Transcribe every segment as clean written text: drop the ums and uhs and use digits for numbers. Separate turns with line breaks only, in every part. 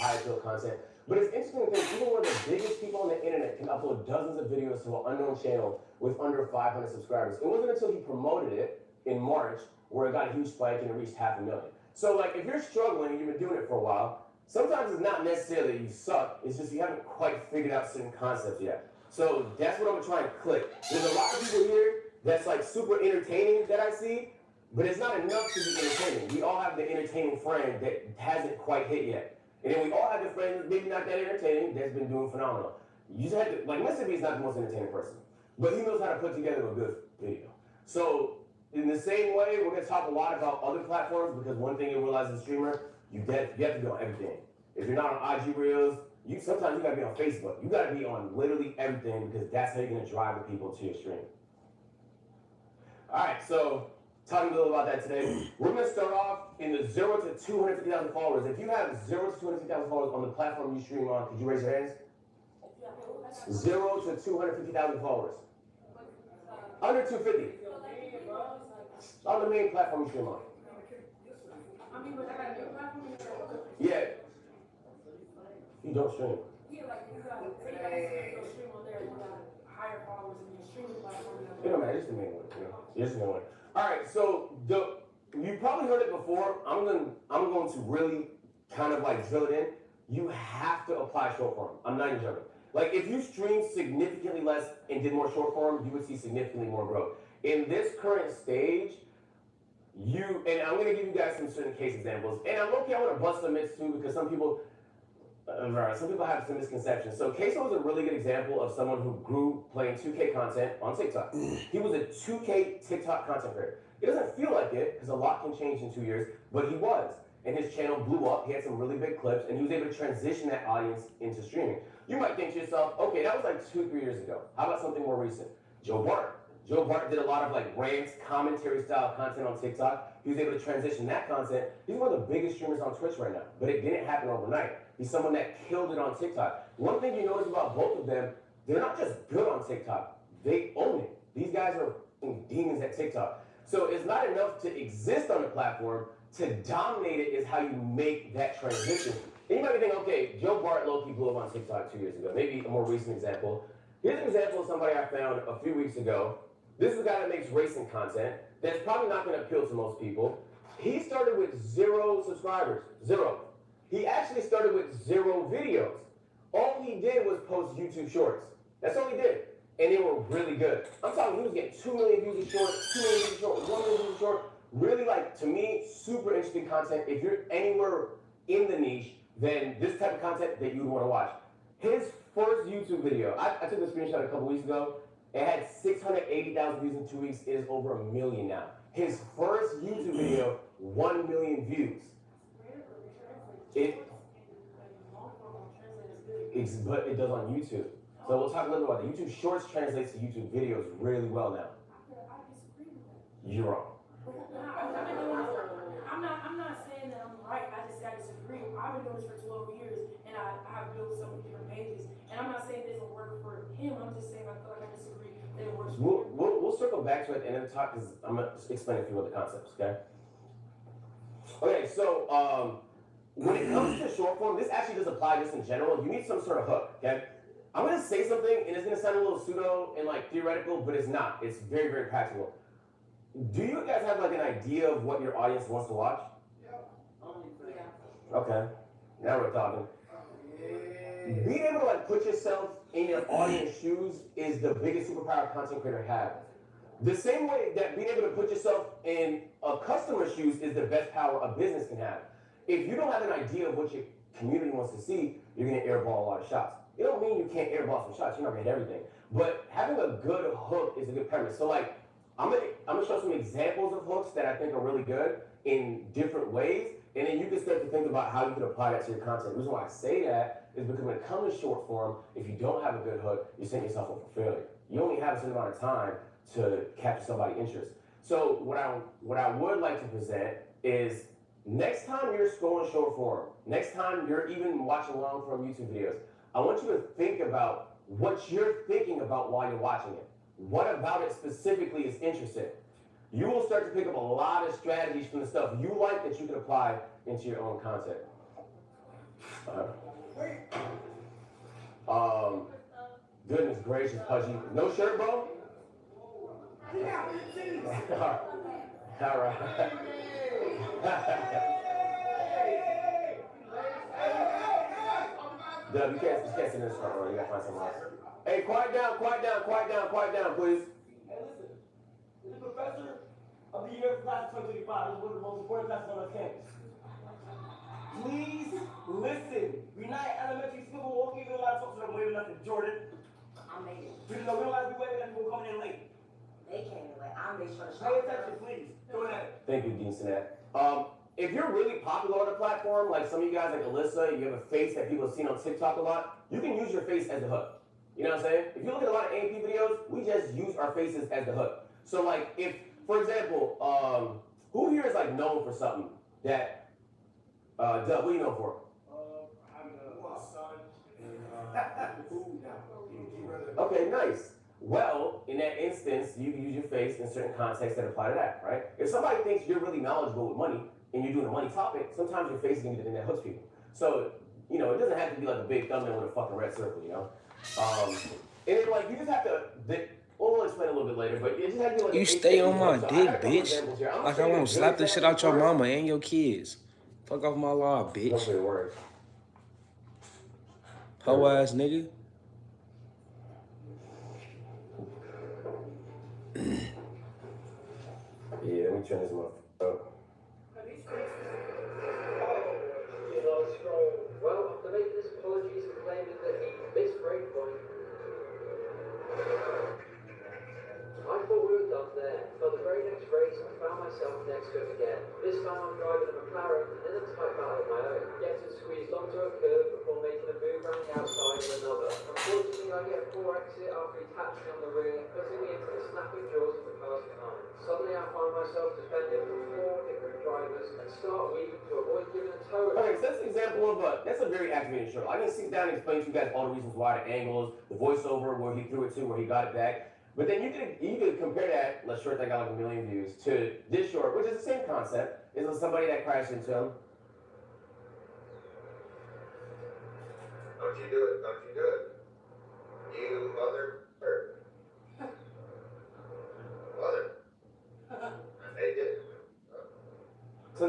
high appeal content. But it's interesting to think, even one of the biggest people on the internet can upload dozens of videos to an unknown channel with under 500 subscribers. It wasn't until he promoted it in March where it got a huge spike and it reached 500,000. So like, if you're struggling and you've been doing it for a while, sometimes it's not necessarily that you suck, it's just you haven't quite figured out certain concepts yet. So that's what I'm gonna try and click. There's a lot of people here that's like super entertaining that I see, but it's not enough to be entertaining. We all have the entertaining friend that hasn't quite hit yet. And then we all have the friend that's maybe not that entertaining that's been doing phenomenal. You just have to, like Mr. B is not the most entertaining person, but he knows how to put together a good video. So in the same way, we're gonna talk a lot about other platforms because one thing you realize as a streamer, you have to be on everything. If you're not on IG Reels, sometimes you gotta be on Facebook. You gotta be on literally everything because that's how you're gonna drive the people to your stream. All right, so talking a little about that today. We're gonna start off in the 0 to 250,000 followers. If you have 0 to 250,000 followers on the platform you stream on, could you raise your hands? 0 to 250,000 followers. Under 250. On the main platform you stream on. Yeah. You don't stream.
Yeah, like you got stream on there, you got higher followers in your streaming platform.
It don't matter, it's the main one. It's the main one. All right, so you probably heard it before. I'm going to really kind of like drill it in. You have to apply short form. I'm not even joking. Like if you stream significantly less and did more short form, you would see significantly more growth. In this current stage, and I'm going to give you guys some certain case examples. And I'm okay, I want to bust some myths too because some people have some misconceptions. So Queso is a really good example of someone who grew playing 2K content on TikTok. He was a 2K TikTok content creator. It doesn't feel like it because a lot can change in 2 years, but he was. And his channel blew up. He had some really big clips, and he was able to transition that audience into streaming. You might think to yourself, okay, that was like 2-3 years ago. How about something more recent? Joe Bart. Joe Bart did a lot of like rants, commentary style content on TikTok. He was able to transition that content. He's one of the biggest streamers on Twitch right now, but it didn't happen overnight. He's someone that killed it on TikTok. One thing you notice about both of them, they're not just good on TikTok, they own it. These guys are demons at TikTok. So it's not enough to exist on the platform, to dominate it is how you make that transition. And you might be thinking, okay, Joe Bart low-key blew up on TikTok 2 years ago. Maybe a more recent example. Here's an example of somebody I found a few weeks ago. This is a guy that makes racing content that's probably not going to appeal to most people. He started with 0 subscribers, 0. He actually started with 0 videos. All he did was post YouTube shorts. That's all he did. And they were really good. I'm talking, he was getting 2 million views a short, 2 million views a short, 1 million views a short. Really, like, to me, super interesting content. If you're anywhere in the niche, then this type of content that you would want to watch. His first YouTube video, I took a screenshot a couple weeks ago. It had 680,000 views in 2 weeks. It is over 1 million now. His first YouTube video, 1 million views. But it does on YouTube. So we'll talk a little about that. YouTube Shorts translates to YouTube videos really well now. You're wrong.
I'm not saying that I'm right. I just say I disagree. I've been doing this for 12 years, and I've built so many different pages. And I'm not saying it doesn't work for him. I'm just saying I feel like I disagree that it works for him.
We'll circle back to it at the end of the talk because I'm going to explain a few other concepts, okay? Okay, so when it comes to short form, this actually does apply just in general. You need some sort of hook, okay? I'm going to say something, and it's going to sound a little pseudo and like theoretical, but it's not. It's very, very practical. Do you guys have like an idea of what your audience wants to watch? Yeah. Okay, now we're talking. Being able to like put yourself in your audience shoes is the biggest superpower a content creator have. The same way that being able to put yourself in a customer's shoes is the best power a business can have. If you don't have an idea of what your community wants to see, you're gonna airball a lot of shots. It don't mean you can't airball some shots, you're not gonna hit everything. But having a good hook is a good premise. So like, I'm gonna show some examples of hooks that I think are really good in different ways, and then you can start to think about how you can apply that to your content. The reason why I say that is because when it comes to short form, if you don't have a good hook, you're setting yourself up for failure. You only have a certain amount of time to capture somebody's interest. So what I would like to present is next time you're scrolling short form, next time you're even watching long form YouTube videos, I want you to think about what you're thinking about while you're watching it. What about it specifically is interesting? You will start to pick up a lot of strategies from the stuff you like that you can apply into your own content. Goodness gracious, Pudgy. No shirt, bro? All right. Dub, you can't sit in this front row. You gotta find somewhere else. Hey, quiet down, please.
Hey, listen. This is professor of the year for class of 2025. This is one of the most important classes on our campus. Please listen. We're not elementary school. We won't give you a lot of talk, so I'm waving nothing. Jordan.
I made it.
We don't have to be waving at people coming in late.
They came in late. I made sure to
Pay attention, please. Go ahead.
Thank you, Dean Sinat. If you're really popular on the platform, like some of you guys, like Alyssa, you have a face that people have seen on TikTok a lot, you can use your face as the hook. You know what I'm saying? If you look at a lot of AMP videos, we just use our faces as the hook. So like if, for example, who here is like known for something that, Dub, what are you known for?
I'm a son and food now.
Okay, nice. Well, in that instance, you can use your face in certain contexts that apply to that, right? If somebody thinks you're really knowledgeable with money and you're doing a money topic, sometimes your face can be the thing that hooks people. So, you know, it doesn't have to be like a big thumbnail with a fucking red circle, you know? And then, like, you just have to, we'll explain a little bit later, but it just has to be like
You stay on my dick, bitch. Like I won't slap the shit out your mama and your kids. Fuck off my law, bitch.
Hopefully it works.
Hoe ass nigga.
Yeah, let me turn this motherfucker up.
Well, after making his apologies and claiming that he missed breakpoint, I thought we were done there. But the very next race, I found myself next to him again. This time I'm driving a McLaren in a tight battle of my own, getting squeezed onto a curb before making a move around the outside of another. Unfortunately, I get a poor exit after he taps me on the rear, putting me into the snapping jaws of the cars behind. Suddenly I find myself defended from 4 different drivers and start weaving to avoid giving a tow.
Okay, so that's an example of that's a very activating show. I can sit down and explain to you guys all the reasons why, the angles, the voiceover, where he threw it to, where he got it back. But then you could compare that, let's short that got like 1 million views, to this short, which is the same concept. It's somebody that crashed into him.
Don't you do it, don't you do it. You mother. Mother. And they did.
So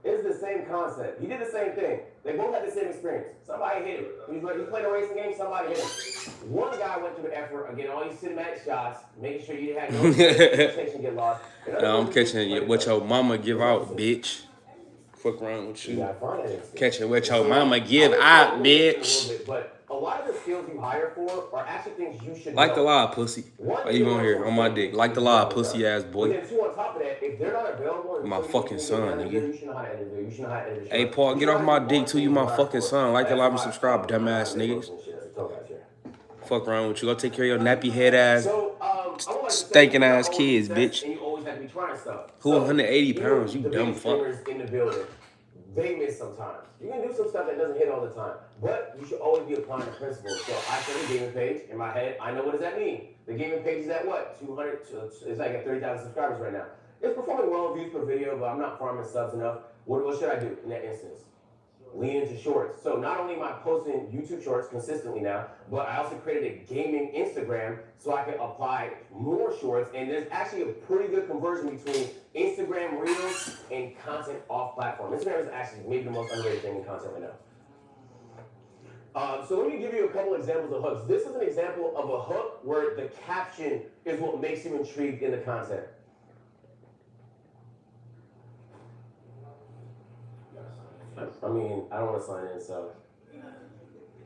it's the same concept. He did the same thing. They both had the same experience. Somebody hit him. He played a racing game, somebody hit him. One guy went through the effort of getting all these cinematic shots, making sure you had no expectation get lost.
Now I'm catching what your mama give out, bitch. Fuck around with you. Catching what your mama give out, bitch.
But a lot of the skills you hire for are actually things you should
Like
know.
the law, pussy. Why you on here on my dick? Like the law, pussy ass boy.
But then two on top of that, if they're not available,
My fucking son, nigga.
You should know how to edit it. You should know how to edit it.
Hey, Paul, get off my dick too. You my fucking son. Like, love, and subscribe, dumbass niggas. Fuck around with you. Go take care of your nappy head ass, stinking ass kids, bitch.
And you always have to be trying stuff.
Who 180 pounds? You dumb fuck.
In the building, they miss sometimes. You can do some stuff that doesn't hit all the time, but you should always be applying the principles. So I set a gaming page in my head. I know what does that mean. The gaming page is at what? 200. It's like at 30,000 subscribers right now. It's performing well views per video, but I'm not farming subs enough. What should I do in that instance? Lean into shorts. So not only am I posting YouTube shorts consistently now, but I also created a gaming Instagram so I can apply more shorts. And there's actually a pretty good conversion between Instagram Reels and content off platform. Instagram is actually maybe the most underrated thing in content right now. So let me give you a couple examples of hooks. This is an example of a hook where the caption is what makes you intrigued in the content. I mean, I don't want to sign in, so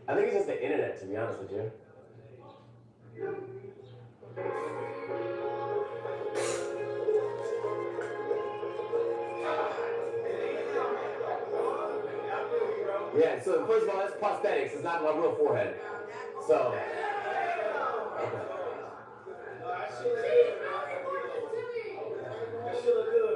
I think it's just the internet, to be honest with you. Yeah, so first of all, that's prosthetics. It's not my real forehead. So,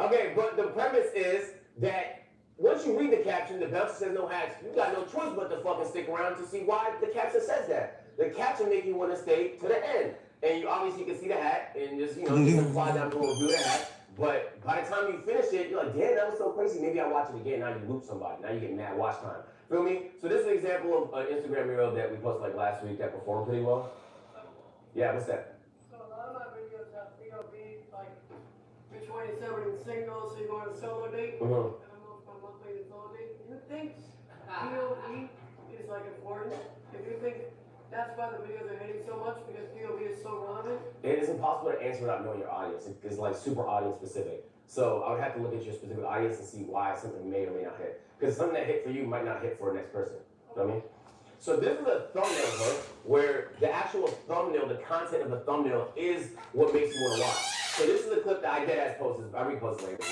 okay, but the premise is that once you read the caption, the bouncer says no hats, you got no choice but to fucking stick around to see why the caption says that. The caption makes you want to stay to the end. And you obviously can see the hat and just, you can fly down to a review of the hat. But by the time you finish it, you're like, damn, that was so crazy. Maybe I'll watch it again. Now you loop somebody. Now you get mad watch time. Feel me? So this is an example of an Instagram reel that we posted like last week that performed pretty well. Yeah, what's that?
So a lot of my videos have POV, like which way is somebody single, so you go on a solo date, and I'm going for my monthly solo date. Do you think POV is like important? If you think that's why the videos are hitting so much because POV is so relevant?
It is impossible to answer without knowing your audience. It's like super audience specific. So I would have to look at your specific audience and see why something may or may not hit. Because something that hit for you might not hit for the next person. You know what I mean? So this is a thumbnail hook where the actual thumbnail, the content of the thumbnail is what makes you want to watch. So this is a clip that I dead-ass posted. I reposted later.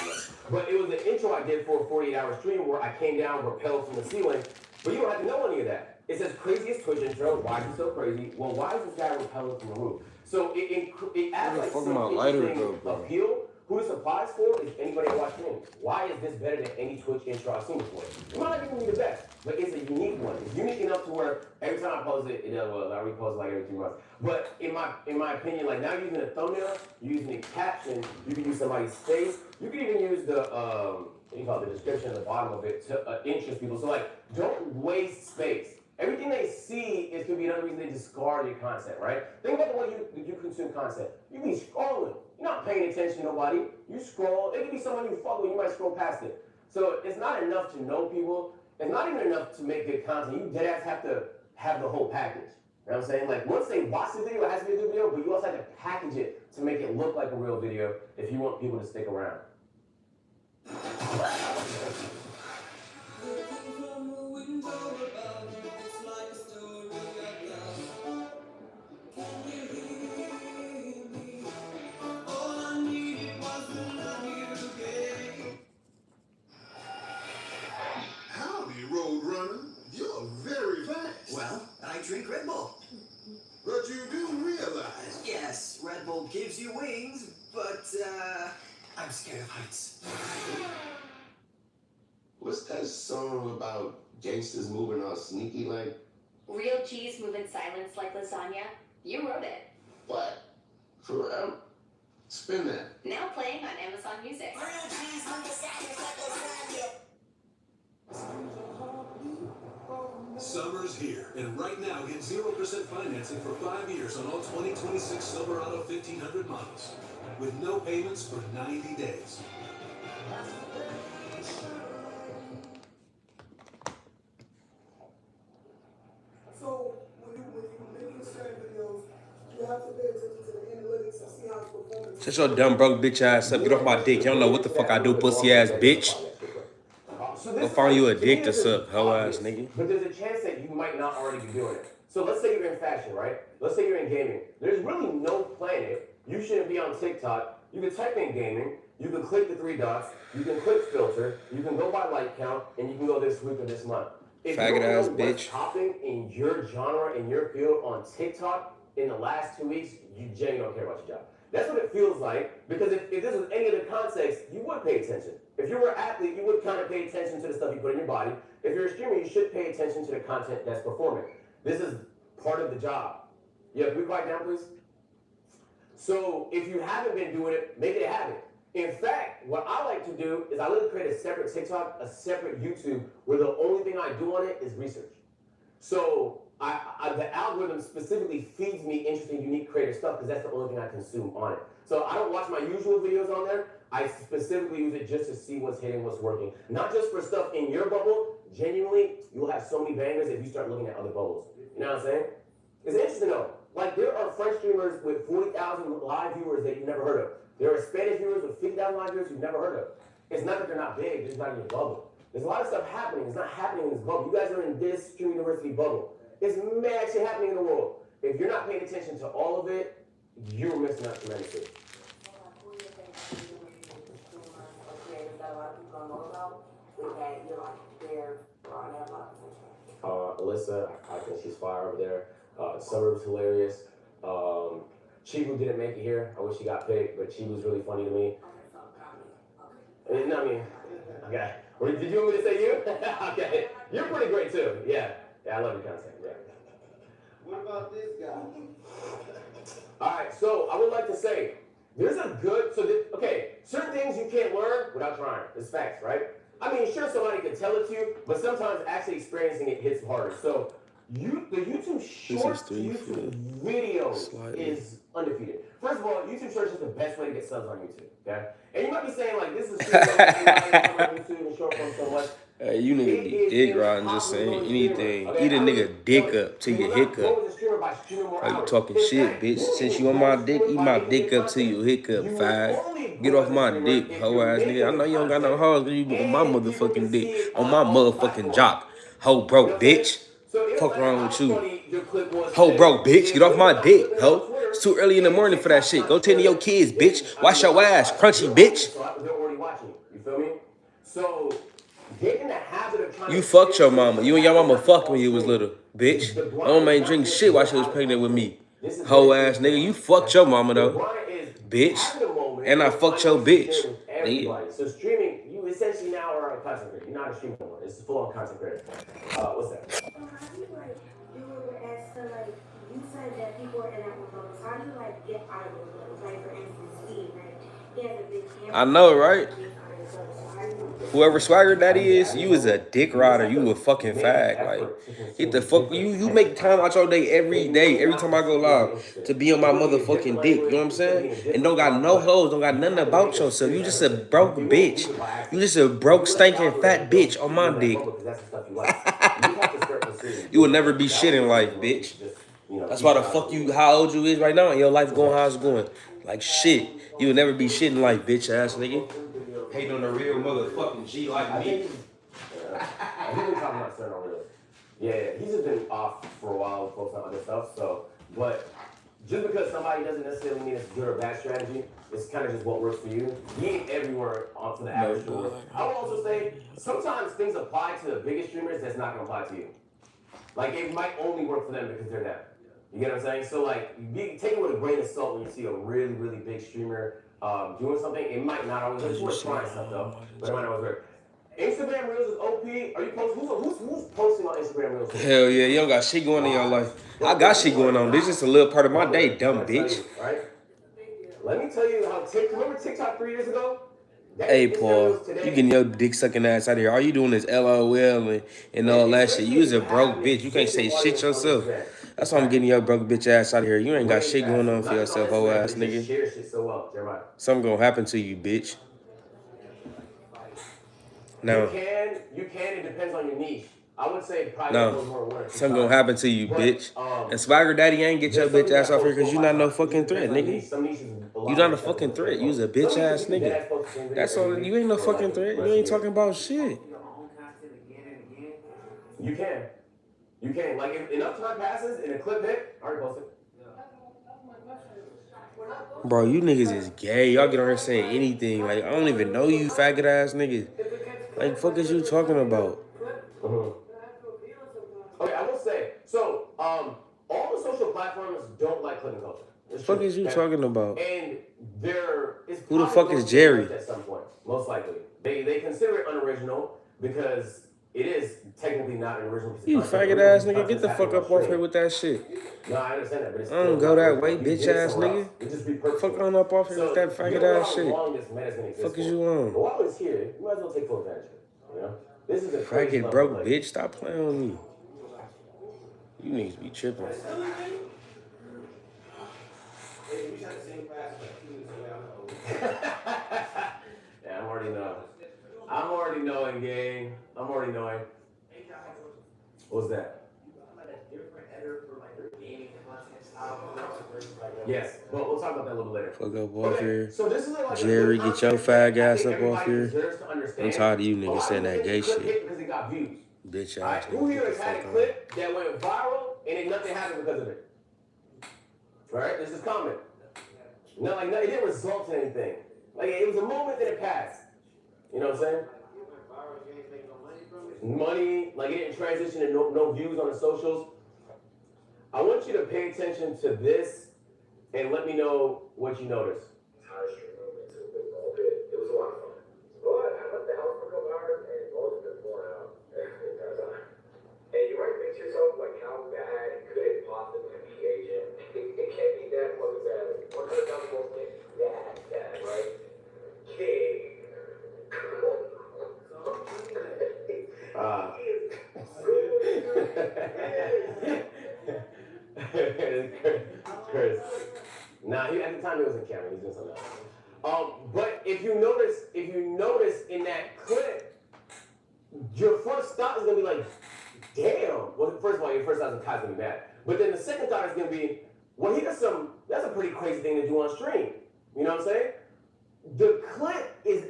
But it was an intro I did for a 48-hour stream where I came down, rappelled from the ceiling. But you don't have to know any of that. It says craziest Twitch intro. Why is it so crazy? Well, why is this guy rappelling from the roof? So it adds like some interesting appeal. Who this applies for is anybody that watch streams. Why is this better than any Twitch intro I've seen before? It might not even be the best, but it's a unique one. It's unique enough to where every time I post it, it does well. I repost it like every 2 months. But in my opinion, like now using a thumbnail, you're using a caption, you can use somebody's face, you can even use the what you call it, the description at the bottom of it to interest people. So like, don't waste space. Everything they see is going to be another reason they discard your content, right? Think about the way you consume content. You be scrolling. You're not paying attention to nobody. You scroll. It could be someone you follow. You might scroll past it. So it's not enough to know people. It's not even enough to make good content. You deadass have to have the whole package. You know what I'm saying? Like once they watch the video, it has to be a good video, but you also have to package it to make it look like a real video if you want people to stick around.
Drink Red Bull.
But you do realize.
Yes, Red Bull gives you wings, but I'm scared of heights.
What's that song about gangsters moving all sneaky like?
Real cheese move in silence like lasagna. You wrote it.
What? For real? Spin that.
Now playing on Amazon Music.
Real cheese move in silence like lasagna.
Summer's here, and right now get 0% financing for 5 years on all 2026 Silverado 1500 models, with no payments for 90 days.
So when you make certain videos, you have to pay attention to the analytics and see how it's performing.
Shut your dumb broke bitch ass up. Get off my dick. You don't know what the fuck I do, pussy ass bitch. Go find you a dick to suck, hoe ass nigga.
But there's a chance that you might not already be doing it. So let's say you're in fashion, right? Let's say you're in gaming. There's really no planet you shouldn't be on TikTok. You can type in gaming, you can click the 3 dots, you can click filter, you can go by like count, and you can go this week or this month. If
faggot
you don't
ass
know
bitch.
what's popping in your genre, in your field on TikTok in the last 2 weeks, you genuinely don't care about your job. That's what it feels like, because if this was any other context, you would pay attention. If you were an athlete, you would kind of pay attention to the stuff you put in your body. If you're a streamer, you should pay attention to the content that's performing. This is part of the job. Yeah, can we quiet down, please? So if you haven't been doing it, make it a habit. In fact, what I like to do is I like to create a separate TikTok, a separate YouTube, where the only thing I do on it is research. So the algorithm specifically feeds me interesting, unique, creative stuff because that's the only thing I consume on it. So I don't watch my usual videos on there. I specifically use it just to see what's hitting, what's working. Not just for stuff in your bubble. Genuinely, you'll have so many bangers if you start looking at other bubbles. You know what I'm saying? It's interesting though. Like there are French streamers with 40,000 live viewers that you've never heard of. There are Spanish viewers with 50,000 live viewers you've never heard of. It's not that they're not big, they're just not in your bubble. There's a lot of stuff happening. It's not happening in this bubble. You guys are in this stream university bubble. It's mad shit happening in the world. If you're not paying attention to all of it, you're missing out tremendously. Alyssa, I think she's fire over there. Suburb's hilarious. Chibu didn't make it here. I wish she got picked, but she was really funny to me. No, I mean, okay. Did you want me to say you? Okay. You're pretty great too. Yeah. Yeah, I love your content. Yeah.
What about this guy?
Alright, so I would like to say, there's a good, okay, certain things you can't learn without trying. It's facts, right? I mean, sure, somebody could tell it to you, but sometimes actually experiencing it hits harder. So, The YouTube Shorts to YouTube videos is undefeated. First of all, YouTube Shorts is the best way to get subs on YouTube. Okay, and you might be saying like, this is true. YouTube and short form so much.
Hey, you nigga be dick riding, just saying anything. Eat a nigga dick up till you hiccup. How you talking shit, bitch? Since you on my dick, eat my dick up till you hiccup, fag. Get off my dick, hoe ass nigga. I know you don't got no hoes, cause you on my motherfucking dick. On my motherfucking jock. Hoe broke, bitch. Fuck wrong with you? Hoe broke, bitch. Get off my dick, hoe. It's too early in the morning for that shit. Go tend to your kids, bitch. Wash your ass, crunchy, bitch.
They're already watching you. You feel me? So get in the habit of trying.
You fucked your mama. You and your mama fucked when you was little, bitch. My mama ain't drink shit while she was pregnant with me. Hoe ass nigga. You fucked your mama though, bitch. And I fucked your bitch. Nigga.
So streaming, you essentially now are a content creator. You're not a streamer anymore. It's full on content creator. What's that?
So how do you like do it as to like you said that people are in that photos? How do you like get out of those photos? Like for instance, Steve, right? He has a big camera.
I know, right? Whoever Swagger Daddy is, you is a dick rider. You a fucking fag. Like, get the fuck. You make time out your day. Every time I go live, to be on my motherfucking dick. You know what I'm saying? And don't got no hoes. Don't got nothing about yourself. You just a broke bitch. You just a broke, stinking, fat bitch on my dick. You will never be shit in life, bitch. That's why the fuck you, how old you is right now, and your life going how it's going. Like shit. You will never be shit in life, bitch ass nigga. Hating on the real motherfucking G like me.
He's been talking about certain real. Yeah, he's just been off for a while, focused on other stuff. So, but just because somebody doesn't necessarily mean it's good or bad strategy, it's kind of just what works for you. He ain't everywhere for the average streamer. I would also say sometimes things apply to the biggest streamers that's not gonna apply to you. Like it might only work for them because they're them. You get what I'm saying? So like, take it with a grain of salt when you see a really, really big streamer doing something. It might not always work. It's worth trying stuff though, but it might not always work. Instagram Reels is OP. Are you posting? Who's posting on Instagram Reels?
Hell yeah, you don't got shit going in your life. I got shit going on. This is just a little part of my day, dumb bitch.
Right? Let me tell you how remember TikTok 3 years ago?
Hey Paul, you getting your dick sucking ass out of here. All you doing is LOL and all that shit. You is a broke bitch. You can't say shit yourself. That's why I'm getting your broke bitch ass out of here. You ain't got shit going on for yourself, hoe ass nigga. Something gonna happen to you, bitch. No.
You can. It depends on your niche. I would say probably more work.
Something gonna happen to you, bitch. And Swagger Daddy ain't get your bitch ass off here because you not no fucking threat, nigga. You not a fucking threat. You's a bitch ass nigga. That's all. You ain't no fucking threat. You ain't talking about shit.
You can. You can. Like, if enough time passes and a clip hit, I already posted.
Bro, you niggas is gay. Y'all get on here saying anything. Like, I don't even know you faggot ass niggas. Like, fuck is you talking about?
Okay, I will say, so, all the social platforms don't like clipping culture.
What the fuck is you talking about?
And
who the fuck is Jerry?
At some point, most likely. They consider it unoriginal because it is technically not an original piece of
You
content.
faggot ass nigga, get the fuck up off here with that shit.
No, I understand that, but it's
I don't go that way, bitch ass nigga. Fuck on up off here with that faggot ass shit. Fuck is you on?
But while it's here, you might as well take full advantage of it. You know? This is a
faggot broke bitch. Stop playing with me. You niggas be tripping.
Yeah, I'm already knowing, gang. I'm already knowing. What's that? Yes, but we'll talk about that a little later.
Fuck up off here.
So this is like
Jerry, get your fag ass up off here. I'm tired of you niggas saying that gay shit.
Because it got views.
Bitch ass nigga.
Who here has had a clip that went viral and then nothing happened because of it? Right? This is common. No, it didn't result in anything. Like, it was a moment that it passed. You know what I'm saying? Money, like it didn't transition to no views on the socials. I want you to pay attention to this and let me know what you notice.
It was a lot of fun. But I left the house for a couple hours and most of it's worn out. And you might think to yourself, like, how bad could it possibly be, agent? It can't be that fucking bad. 100,000 volts can't be that bad, right? King.
Chris. Nah, at the time he wasn't camera. He was doing something else. But if you notice in that clip, your first thought is gonna be like, damn. Well, first of all, your first thought is gonna be mad. But then the second thought is gonna be, well, that's a pretty crazy thing to do on stream. You know what I'm saying? The clip is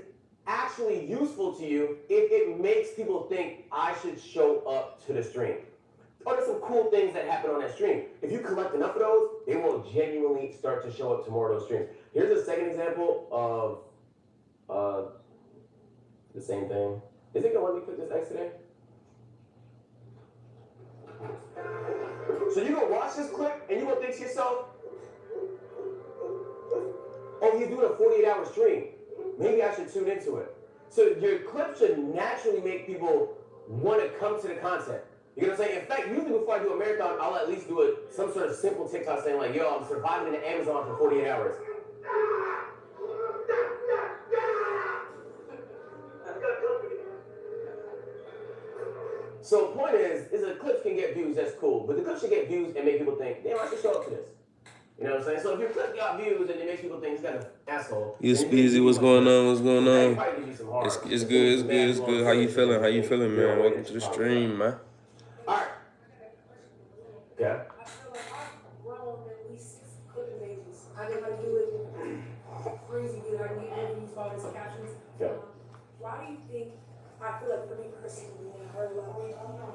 actually useful to you if it makes people think I should show up to the stream. Or there's some cool things that happen on that stream. If you collect enough of those, they will genuinely start to show up to more of those streams. Here's a second example of the same thing. Is it gonna let me put this X today? So you're gonna watch this clip and you're gonna think to yourself, oh, he's doing a 48-hour stream. Maybe I should tune into it. So your clip should naturally make people want to come to the content. You know what I'm saying? In fact, usually before I do a marathon, I'll at least do some sort of simple TikTok saying like, yo, I'm surviving in the Amazon for 48 hours. So point is the clips can get views, that's cool. But the clips should get views and make people think, damn, I should show up to this. You know what I'm saying? So if your clip got views and it makes people think he's got an asshole.
You Speezzyy, what's going on? What's going on? It's good. How you feeling? Man? Welcome to the stream, man.
Alright. Yeah.
I feel like I've grown at least 6 clipping pages. I know how to do it crazy good. I need reviews, all these captions.
Yeah.
Why do you think, I feel like for me personally, and I heard a lot,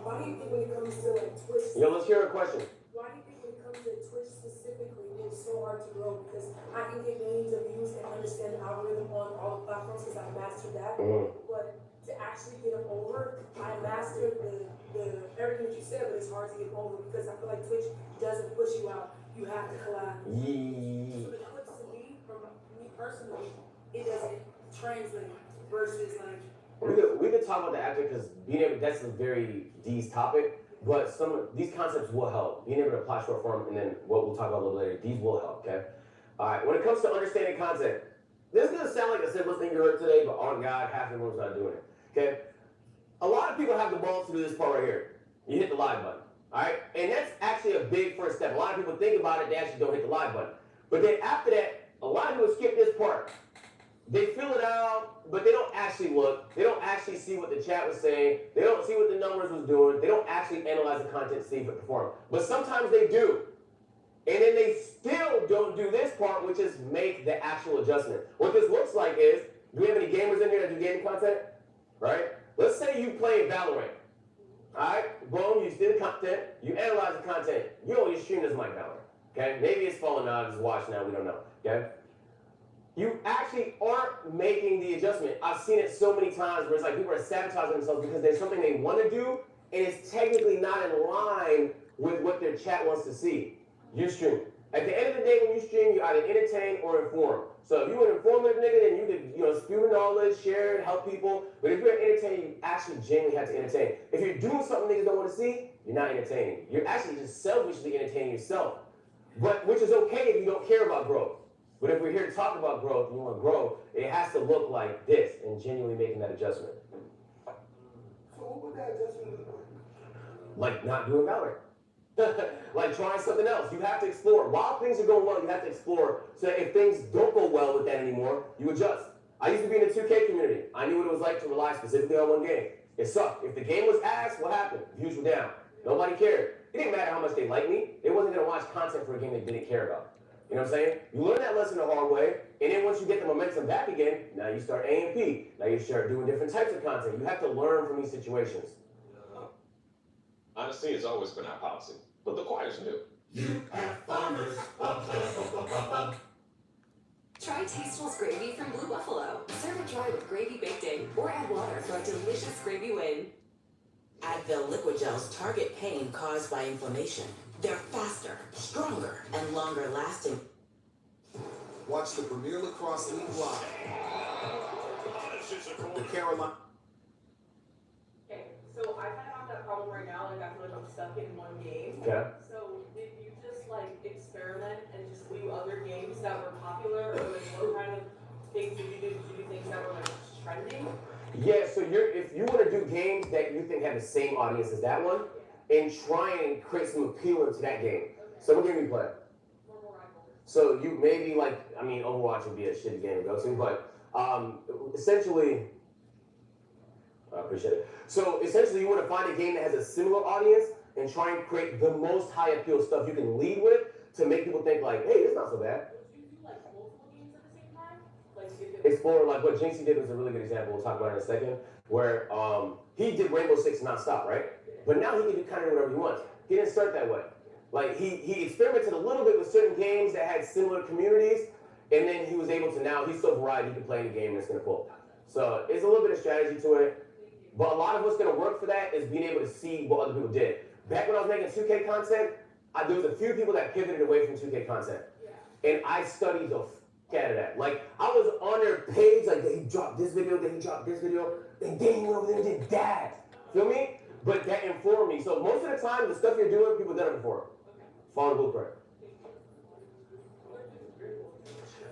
why do you think when it comes to like Twitch,
Yo, let's hear a question.
why do you think when it comes to Twitch specifically, it's so hard to grow? Because I can get millions of views and understand the algorithm on all the platforms because I mastered that. But to actually get them over, I mastered the everything that you said, but it's hard to get over because I feel like Twitch doesn't push you out. You have to collab. So the clips to me, from me personally, it doesn't translate versus like.
We could talk about that after because that's a very D's topic. But some of these concepts will help. Being able to apply short form, and then what we'll talk about a little later, these will help, okay? All right, when it comes to understanding content, this is gonna sound like the simplest thing you heard today, but on God, half the room's not doing it, okay? A lot of people have the balls to do this part right here. You hit the live button, all right? And that's actually a big first step. A lot of people think about it, they actually don't hit the live button. But then after that, a lot of people skip this part. They fill it out, but they don't actually look. They don't actually see what the chat was saying. They don't see what the numbers was doing. They don't actually analyze the content to see if it performed. But sometimes they do. And then they still don't do this part, which is make the actual adjustment. What this looks like is, do we have any gamers in here that do gaming content? Right? Let's say you play Valorant. Alright? Boom, you see the content. You analyze the content. You know your stream doesn't like Valorant. Okay? Maybe it's falling out, it's watched now, we don't know. Okay? You actually aren't making the adjustment. I've seen it so many times where it's like people are sabotaging themselves because there's something they want to do and it's technically not in line with what their chat wants to see. You stream. At the end of the day, when you stream, you either entertain or inform. So if you're an informative nigga, then you could, spew knowledge, share it, help people. But if you're entertaining, you actually genuinely have to entertain. If you're doing something niggas don't want to see, you're not entertaining. You're actually just selfishly entertaining yourself. But which is okay if you don't care about growth. But if we're here to talk about growth and you want to grow, it has to look like this and genuinely making that adjustment.
So what would that adjustment look like?
Like not doing Valorant. Like trying something else. You have to explore. While things are going well, you have to explore. So that if things don't go well with that anymore, you adjust. I used to be in the 2K community. I knew what it was like to rely specifically on one game. It sucked. If the game was ass, what happened? Views were down. Nobody cared. It didn't matter how much they liked me. They wasn't going to watch content for a game they didn't care about. You know what I'm saying? You learn that lesson the hard way, and then once you get the momentum back again, now you start A&P. Now you start doing different types of content. You have to learn from these situations.
Honestly, it's always been our policy, but the choir's new.
You have farmers. Try Tasteful's gravy from Blue Buffalo. Serve it dry with gravy baked in, or add water for a delicious gravy win.
Advil liquid gels target pain caused by inflammation. They're faster, stronger, and longer lasting.
Watch the Premier Lacrosse League live. The Carolina.
Okay, so I kind of have that problem right now. Like I feel like I'm stuck in one game.
Okay.
So did you just like experiment and just do other games that were popular, or like what kind of things did you do? Did you do things that were like trending?
Yeah, so if you want to do games that you think have the same audience as that one, and try and create some appeal into that game. So what game you play? So you maybe like, I mean, Overwatch would be a shitty game to go to, but essentially, I appreciate it. So essentially, you want to find a game that has a similar audience and try and create the most high appeal stuff you can lead with to make people think like, hey, it's not so bad.
Would you do like multiple games at the same time? Like
Explore, like what Jinxie did was a really good example. We'll talk about it in a second. Where he did Rainbow Six nonstop, right? But now he can do kind of whatever he wants. He didn't start that way. Like he experimented a little bit with certain games that had similar communities, and then he was able to now he's so varied he can play any game and it's gonna pull. So it's a little bit of strategy to it. But a lot of what's gonna work for that is being able to see what other people did. Back when I was making 2K content, there was a few people that pivoted away from 2K content. And I studied the out of that. Like, I was on their page, like, he dropped this video, then he dropped this video, and then he went over there and did that. Feel me? But that informed me. So most of the time, the stuff you're doing, people done it before. Follow the blueprint.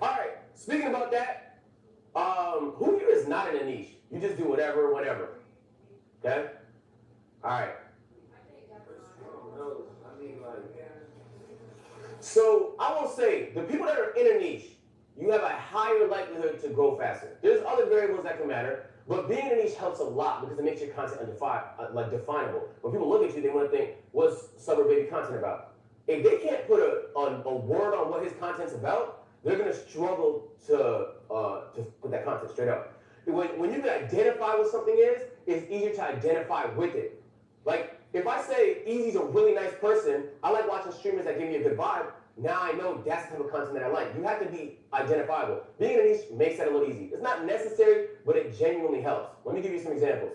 All right, speaking about that, who here is not in a niche? You just do whatever, whatever. Okay? All right. So I will say, the people that are in a niche, you have a higher likelihood to grow faster. There's other variables that can matter, but being in a niche helps a lot because it makes your content definable. When people look at you, they want to think, what's Suburb Baby content about? If they can't put a word on what his content's about, they're going to struggle to put that content straight up. When you can identify what something is, it's easier to identify with it. Like, if I say Easy's a really nice person, I like watching streamers that give me a good vibe. Now I know that's the type of content that I like. You have to be identifiable. Being in a niche makes that a little easy. It's not necessary, but it genuinely helps. Let me give you some examples.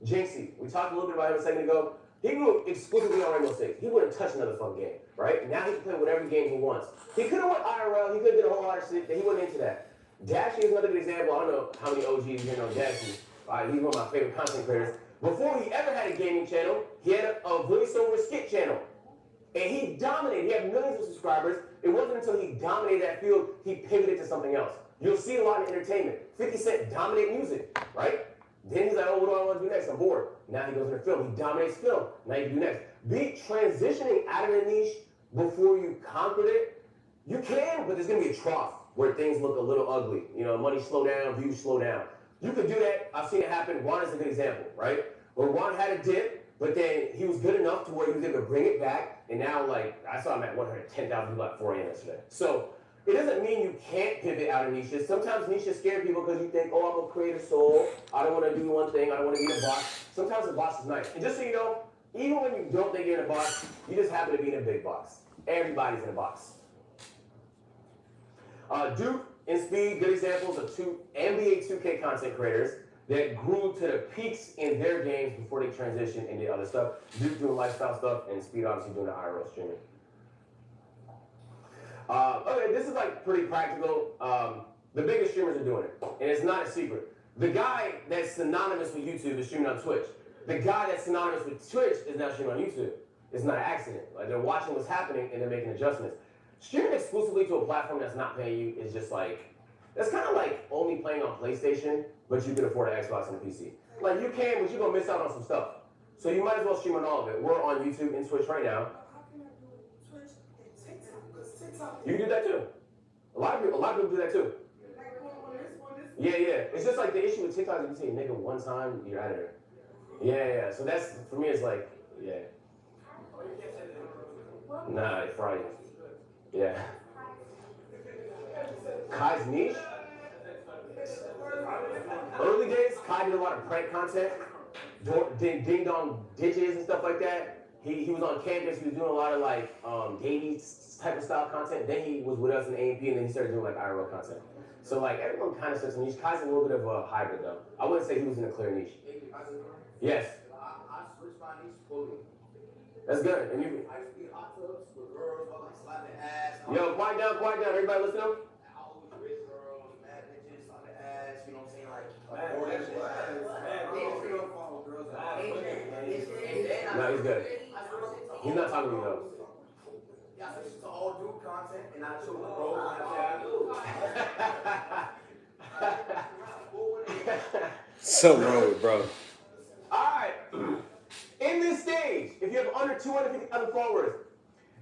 Jinxie, we talked a little bit about him a second ago. He grew exclusively on Rainbow Six. He wouldn't touch another fun game, right? Now he can play whatever game he wants. He could have went IRL. He could have did a whole lot of shit. He wasn't into that. Dashie is another good example. I don't know how many OGs here know Dashie. He's one of my favorite content creators. Before he ever had a gaming channel, he had a voiceover skit channel. And he dominated. He had millions of subscribers. It wasn't until he dominated that field, he pivoted to something else. You'll see a lot of entertainment. 50 Cent dominated music, right? Then he's like, oh, what do I want to do next? I'm bored. Now he goes into film. He dominates film. Now you do next. Be transitioning out of the niche before you conquered it. You can, but there's going to be a trough where things look a little ugly. You know, money slow down, views slow down. You could do that. I've seen it happen. Juan is a good example, right? Where Juan had a dip, but then he was good enough to where he was able to bring it back. And now, like, I saw him at 110,000 people at 4 a.m. yesterday. So it doesn't mean you can't pivot out of niches. Sometimes niches scare people because you think, oh, I'm a creative soul. I don't want to do one thing. I don't want to be in a box. Sometimes a box is nice. And just so you know, even when you don't think you're in a box, you just happen to be in a big box. Everybody's in a box. Duke and Speed, good examples of two NBA 2K content creators that grew to the peaks in their games before they transitioned and did other stuff. Duke doing lifestyle stuff, and Speed obviously doing the IRL streaming. Okay, this is like pretty practical. The biggest streamers are doing it, and it's not a secret. The guy that's synonymous with YouTube is streaming on Twitch. The guy that's synonymous with Twitch is now streaming on YouTube. It's not an accident. Like, they're watching what's happening and they're making adjustments. Streaming exclusively to a platform that's not paying you is just like, that's kind of like only playing on PlayStation, but you can afford an Xbox and a PC. Like, you can, but you're going to miss out on some stuff. So you might as well stream on all of it. We're on YouTube and Twitch right now. You can do that too. A lot of people do that too. Yeah. It's just like the issue with TikTok, if you say nigga one time, you're out of there. Yeah. So that's, for me, it's like, yeah. Nah, it's Friday. Yeah. Kai's niche? Early days, Kai did a lot of prank content, ding dong ditches and stuff like that. He was on campus, he was doing a lot of like daily type of style content. Then he was with us in A&P, and then he started doing like IRL content. So like everyone kind of starts a niche. Kai's a little bit of a hybrid though. I wouldn't say he was in a clear niche. Yes.
I switched my niche fully.
That's good. And you.
I used to be in hot tubs with girls, but like slapping ass.
Yo, quiet down. Everybody listen up.
I always rich girls, mad bitches, slapping ass. You know what I'm saying? Like,
no, he's good. He's not talking to you though.
Yeah, I switched to all dude content, and I chose the bros
Something wrong with bro.
Alright. In this stage, if you have under 250,000 followers,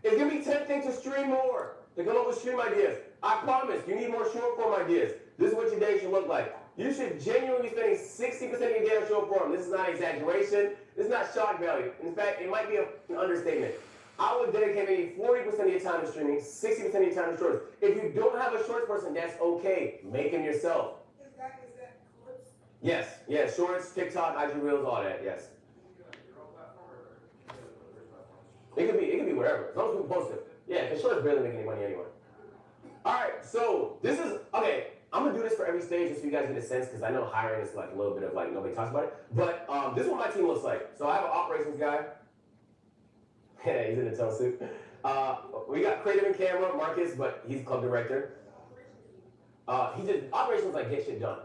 it's gonna be tempting to stream more, to come up with stream ideas. I promise, you need more short form ideas. This is what your day should look like. You should genuinely be spending 60% of your day on short form. This is not exaggeration. This is not shock value. In fact, it might be an understatement. I would dedicate maybe 40% of your time to streaming, 60% of your time to shorts. If you don't have a shorts person, that's okay. Make them yourself.
Is that clips?
Yes, shorts, TikTok, IG Reels, all that, yes. It could be whatever, as long as people post it. Yeah, because shorts barely make any money anyway. All right, so this is, okay, I'm gonna do this for every stage just so you guys get a sense, because I know hiring is like a little bit of like, nobody talks about it. But this is what my team looks like. So I have an operations guy. Yeah, he's in a tone suit. We got creative and camera, Marcus, but he's club director. He did operations like get shit done.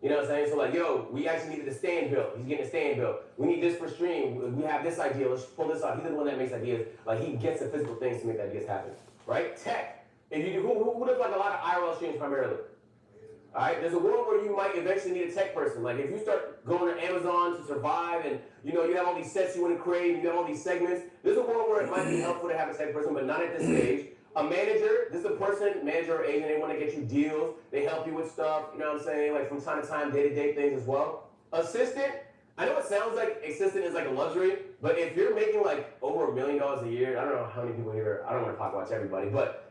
You know what I'm saying? So like, yo, we actually needed a stand built. He's getting a stand built. We need this for stream. We have this idea. Let's pull this off. He's the one that makes ideas. Like he gets the physical things to make ideas happen. Right? Tech. If you do, who does like a lot of IRL streams primarily? All right. There's a world where you might eventually need a tech person. Like if you start going to Amazon to survive, and you know you have all these sets you want to create, and you have all these segments. There's a world where it might be helpful to have a tech person, but not at this stage. A manager, this is a person, manager or agent, they want to get you deals, they help you with stuff, you know what I'm saying, like from time to time, day-to-day things as well. Assistant, I know it sounds like assistant is like a luxury, but if you're making like over $1 million a year, I don't know how many people here, I don't want to talk about everybody, but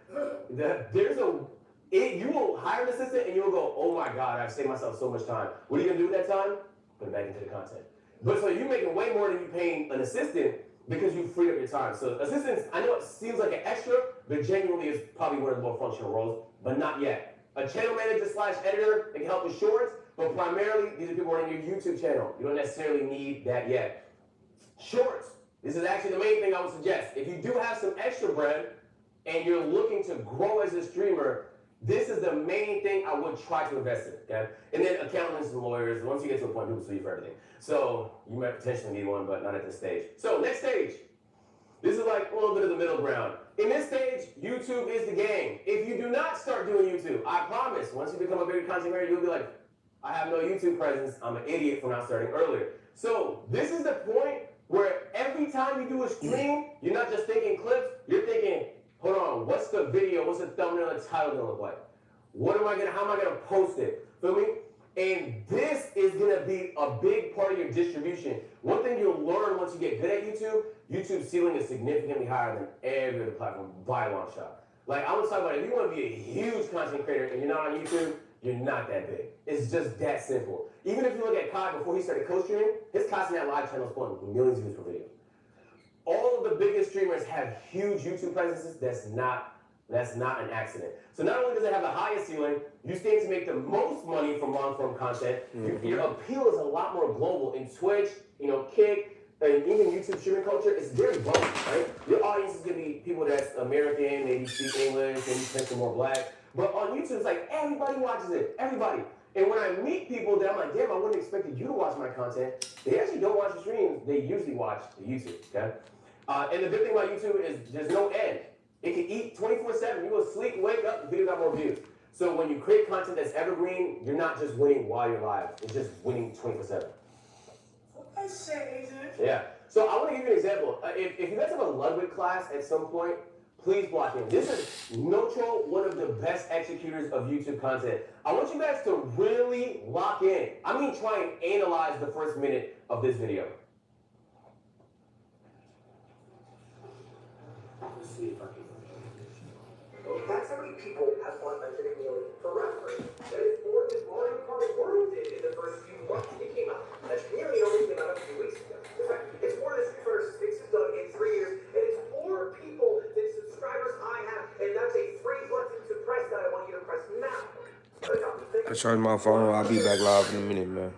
you will hire an assistant and you will go, oh my God, I've saved myself so much time. What are you going to do with that time? Put it back into the content. But so you're making way more than you're paying an assistant, because you freed up your time. So assistants, I know it seems like an extra, but genuinely is probably one of the more functional roles, but not yet. A channel manager / editor, they can help with shorts, but primarily these are people running your YouTube channel. You don't necessarily need that yet. Shorts, this is actually the main thing I would suggest. If you do have some extra bread and you're looking to grow as a streamer, this is the main thing I would try to invest in, okay? And then accountants and lawyers, once you get to a point, people sue you for everything. So you might potentially need one, but not at this stage. So next stage. This is like a little bit of the middle ground. In this stage, YouTube is the game. If you do not start doing YouTube, I promise, once you become a bigger content creator, you'll be like, I have no YouTube presence. I'm an idiot for not starting earlier. So this is the point where every time you do a stream, you're not just thinking clips, you're thinking, hold on, what's the video, what's the thumbnail and title gonna look like? How am I gonna post it? Feel me? And this is gonna be a big part of your distribution. One thing you'll learn once you get good at YouTube, YouTube's ceiling is significantly higher than every other platform by a long shot. Like I want to talk about it, if you want to be a huge content creator and you're not on YouTube, you're not that big. It's just that simple. Even if you look at Kai before he started co-streaming, his Content Live channel is pulling millions of views per video. All of the biggest streamers have huge YouTube presences. That's not an accident. So not only does it have the highest ceiling, you stand to make the most money from long-form content. Your appeal is a lot more global. In Twitch, Kick, and even YouTube streaming culture, it's very global, right? Your audience is gonna be people that's American, maybe speak English, maybe potentially more black. But on YouTube, it's like everybody watches it, everybody. And when I meet people that I'm like, damn, I wouldn't have expected you to watch my content, they actually don't watch the streams, they usually watch the YouTube, okay? And the good thing about YouTube is there's no end. It can eat 24/7. You go sleep, wake up, the video got more views. So when you create content that's evergreen, you're not just winning while you're live. It's just winning 24/7. Yeah. So I want to give you an example. If you guys have a Ludwig class at some point, please block in. This is Notro, one of the best executors of YouTube content. I want you guys to really lock in. I mean, try and analyze the first minute of this video. Let's see if I can.
That's how many people have fun mentioning Neely. For reference, that is more than Mario Kart World did in the first few months it came out. That's nearly only came out a few weeks ago. In fact, it's more than Street Fighter 6 has done in 3 years, and it's more people than subscribers I have, and that's a free button to press that I want you to press now.
I charge my phone. I'll be back live in a minute, man.